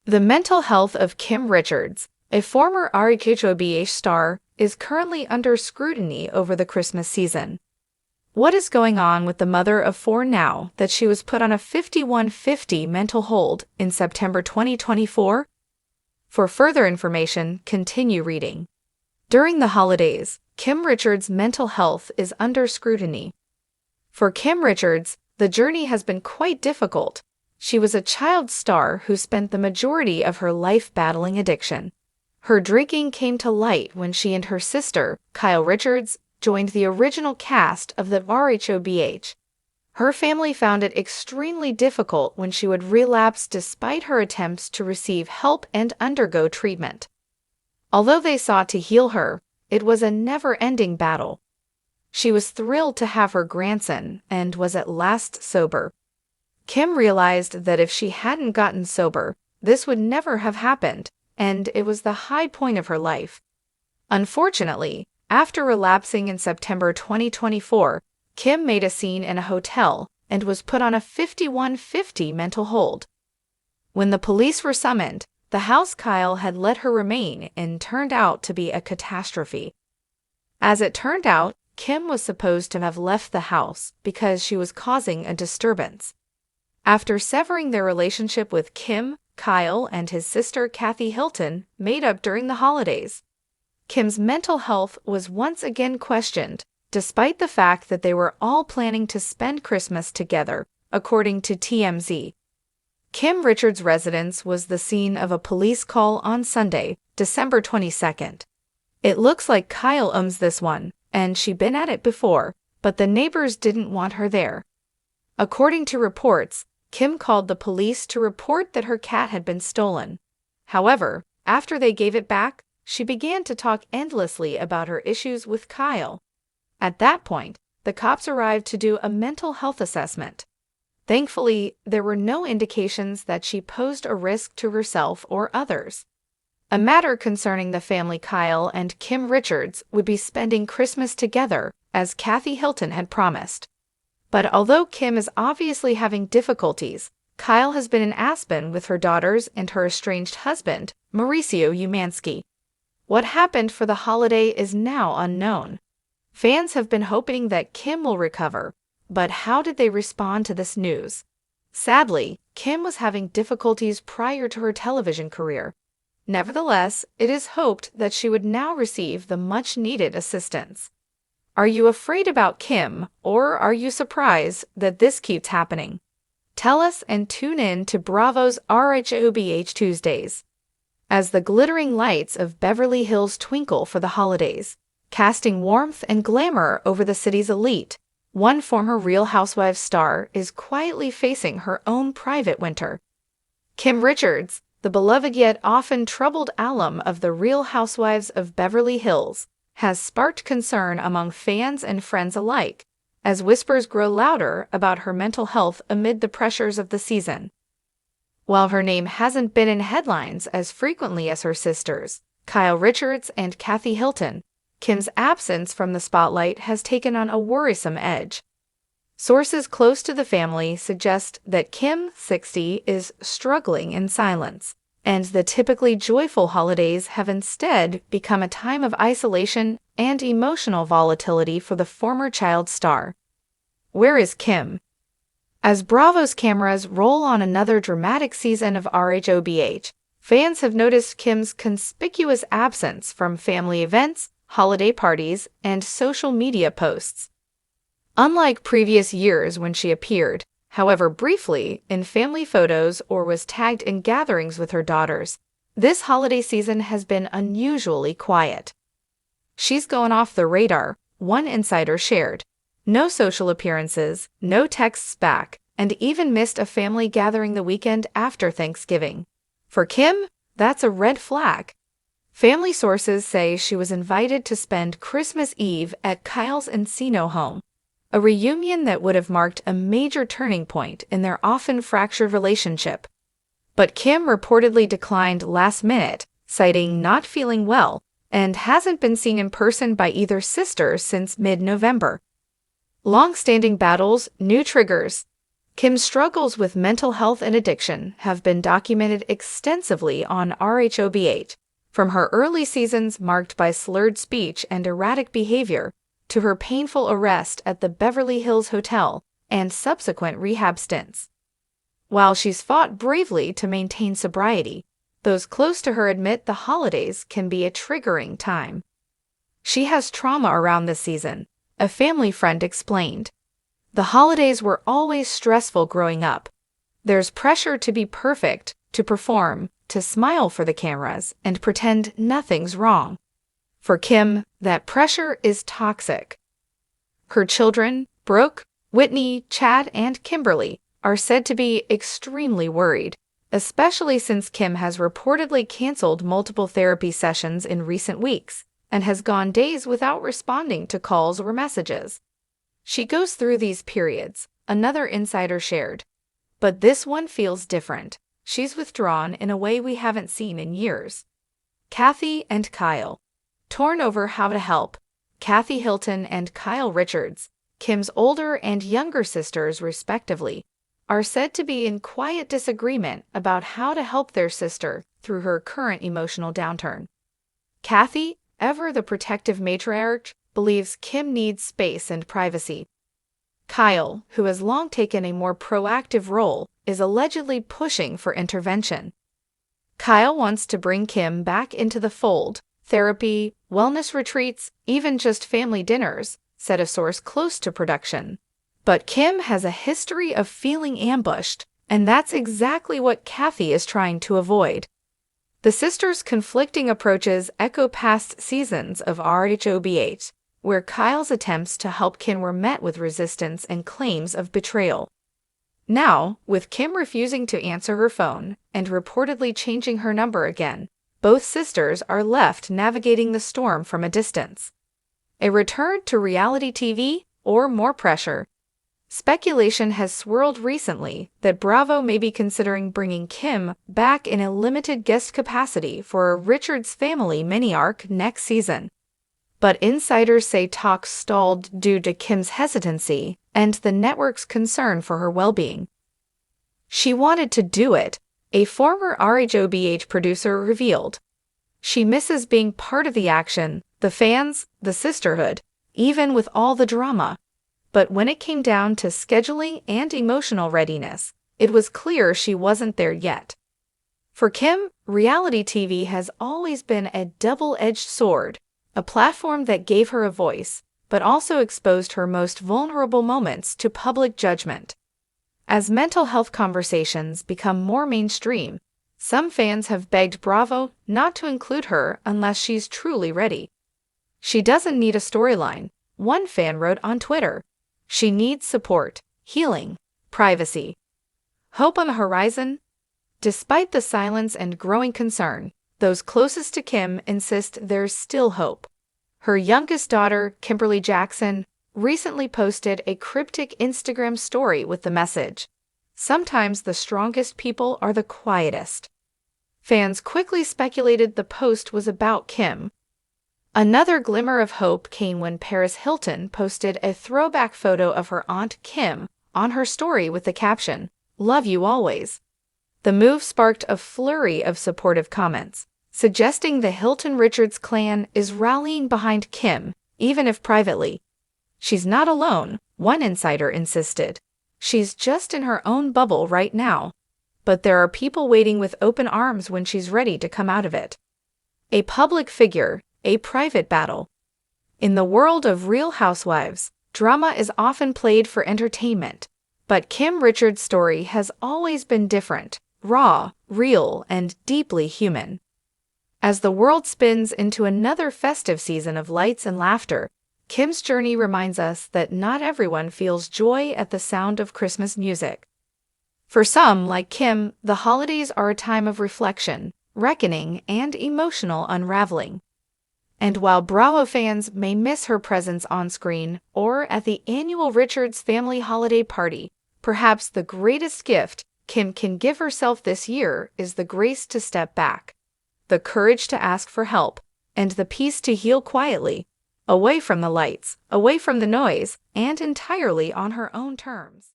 The mental health of Kim Richards, a former Rhobh star, is currently under scrutiny over the Christmas season. What is going on with the mother of four now that she was put on a 5150 mental hold in September 2024? For further information, continue reading. During the holidays, Kim Richards' mental health is under scrutiny. For Kim Richards, the journey has been quite difficult. She was a child star who spent the majority of her life battling addiction. Her drinking came to light when she and her sister, Kyle Richards, joined the original cast of the Rhobh. Her family found it extremely difficult when she would relapse despite her attempts to receive help and undergo treatment. Although they sought to heal her, it was a never-ending battle. She was thrilled to have her grandson and was at last sober. Kim realized that if she hadn't gotten sober, this would never have happened, and it was the high point of her life. Unfortunately, after relapsing in September 2024, Kim made a scene in a hotel and was put on a 5150 mental hold. When the police were summoned, the house Kyle had let her remain in turned out to be a catastrophe. As it turned out, Kim was supposed to have left the house because she was causing a disturbance. After severing their relationship with Kim, Kyle and his sister Kathy Hilton made up during the holidays. Kim's mental health was once again questioned, despite the fact that they were all planning to spend Christmas together, according to TMZ. Kim Richards' residence was the scene of a police call on Sunday, December 22nd. It looks like Kyle owns this one, and she'd been at it before, but the neighbors didn't want her there. According to reports, Kim called the police to report that her cat had been stolen. However, after they gave it back, she began to talk endlessly about her issues with Kyle. At that point, the cops arrived to do a mental health assessment. Thankfully, there were no indications that she posed a risk to herself or others. A matter concerning the family Kyle and Kim Richards would be spending Christmas together, as Kathy Hilton had promised. But although Kim is obviously having difficulties, Kyle has been in Aspen with her daughters and her estranged husband, Mauricio Umansky. What happened for the holiday is now unknown. Fans have been hoping that Kim will recover, but how did they respond to this news? Sadly, Kim was having difficulties prior to her television career. Nevertheless, it is hoped that she would now receive the much-needed assistance. Are you afraid about Kim, or are you surprised that this keeps happening? Tell us and tune in to Bravo's Rhobh Tuesdays. As the glittering lights of Beverly Hills twinkle for the holidays, casting warmth and glamour over the city's elite, one former Real Housewives star is quietly facing her own private winter. Kim Richards, the beloved yet often troubled alum of the Real Housewives of Beverly Hills, has sparked concern among fans and friends alike, as whispers grow louder about her mental health amid the pressures of the season. While her name hasn't been in headlines as frequently as her sisters, Kyle Richards and Kathy Hilton, Kim's absence from the spotlight has taken on a worrisome edge. Sources close to the family suggest that Kim, 60, is struggling in silence, and the typically joyful holidays have instead become a time of isolation and emotional volatility for the former child star. Where is Kim? As Bravo's cameras roll on another dramatic season of Rhobh, fans have noticed Kim's conspicuous absence from family events, holiday parties, and social media posts. Unlike previous years when she appeared, however briefly, in family photos or was tagged in gatherings with her daughters, this holiday season has been unusually quiet. She's gone off the radar, one insider shared. No social appearances, no texts back, and even missed a family gathering the weekend after Thanksgiving. For Kim, that's a red flag. Family sources say she was invited to spend Christmas Eve at Kyle's Encino home, a reunion that would have marked a major turning point in their often fractured relationship. But Kim reportedly declined last minute, citing not feeling well, and hasn't been seen in person by either sister since mid-November. Long-standing battles, new triggers. Kim's struggles with mental health and addiction have been documented extensively on Rhobh, from her early seasons marked by slurred speech and erratic behavior to her painful arrest at the Beverly Hills hotel and subsequent rehab stints. While she's fought bravely to maintain sobriety, those close to her admit the holidays can be a triggering time. She has trauma around this season, a family friend explained. The holidays were always stressful growing up. There's pressure to be perfect, to perform, to smile for the cameras, and pretend nothing's wrong. For Kim, that pressure is toxic. Her children, Brooke, Whitney, Chad, and Kimberly, are said to be extremely worried, especially since Kim has reportedly canceled multiple therapy sessions in recent weeks and has gone days without responding to calls or messages. She goes through these periods, another insider shared. But this one feels different. She's withdrawn in a way we haven't seen in years. Kathy and Kyle. Torn over how to help, Kathy Hilton and Kyle Richards, Kim's older and younger sisters respectively, are said to be in quiet disagreement about how to help their sister through her current emotional downturn. Kathy, ever the protective matriarch, believes Kim needs space and privacy. Kyle, who has long taken a more proactive role, is allegedly pushing for intervention. Kyle wants to bring Kim back into the fold, therapy, wellness retreats, even just family dinners, said a source close to production. But Kim has a history of feeling ambushed, and that's exactly what Kathy is trying to avoid. The sisters' conflicting approaches echo past seasons of Rhobh, where Kyle's attempts to help Kim were met with resistance and claims of betrayal. Now, with Kim refusing to answer her phone and reportedly changing her number again, both sisters are left navigating the storm from a distance. A return to reality TV or more pressure? Speculation has swirled recently that Bravo may be considering bringing Kim back in a limited guest capacity for a Richards family mini-arc next season. But insiders say talks stalled due to Kim's hesitancy and the network's concern for her well-being. She wanted to do it, a former Rhobh producer revealed. She misses being part of the action, the fans, the sisterhood, even with all the drama. But when it came down to scheduling and emotional readiness, it was clear she wasn't there yet. For Kim, reality TV has always been a double-edged sword, a platform that gave her a voice, but also exposed her most vulnerable moments to public judgment. As mental health conversations become more mainstream, some fans have begged Bravo not to include her unless she's truly ready. She doesn't need a storyline, one fan wrote on Twitter. She needs support, healing, privacy. Hope on the horizon? Despite the silence and growing concern, those closest to Kim insist there's still hope. Her youngest daughter, Kimberly Jackson, recently posted a cryptic Instagram story with the message, "Sometimes the strongest people are the quietest." Fans quickly speculated the post was about Kim. Another glimmer of hope came when Paris Hilton posted a throwback photo of her aunt Kim on her story with the caption, "Love you always." The move sparked a flurry of supportive comments, suggesting the Hilton-Richards clan is rallying behind Kim, even if privately. She's not alone, one insider insisted. She's just in her own bubble right now. But there are people waiting with open arms when she's ready to come out of it. A public figure, a private battle. In the world of Real Housewives, drama is often played for entertainment, but Kim Richards' story has always been different, raw, real, and deeply human. As the world spins into another festive season of lights and laughter, Kim's journey reminds us that not everyone feels joy at the sound of Christmas music. For some, like Kim, the holidays are a time of reflection, reckoning, and emotional unraveling. And while Bravo fans may miss her presence on screen or at the annual Richards family holiday party, perhaps the greatest gift Kim can give herself this year is the grace to step back, the courage to ask for help, and the peace to heal quietly, away from the lights, away from the noise, and entirely on her own terms.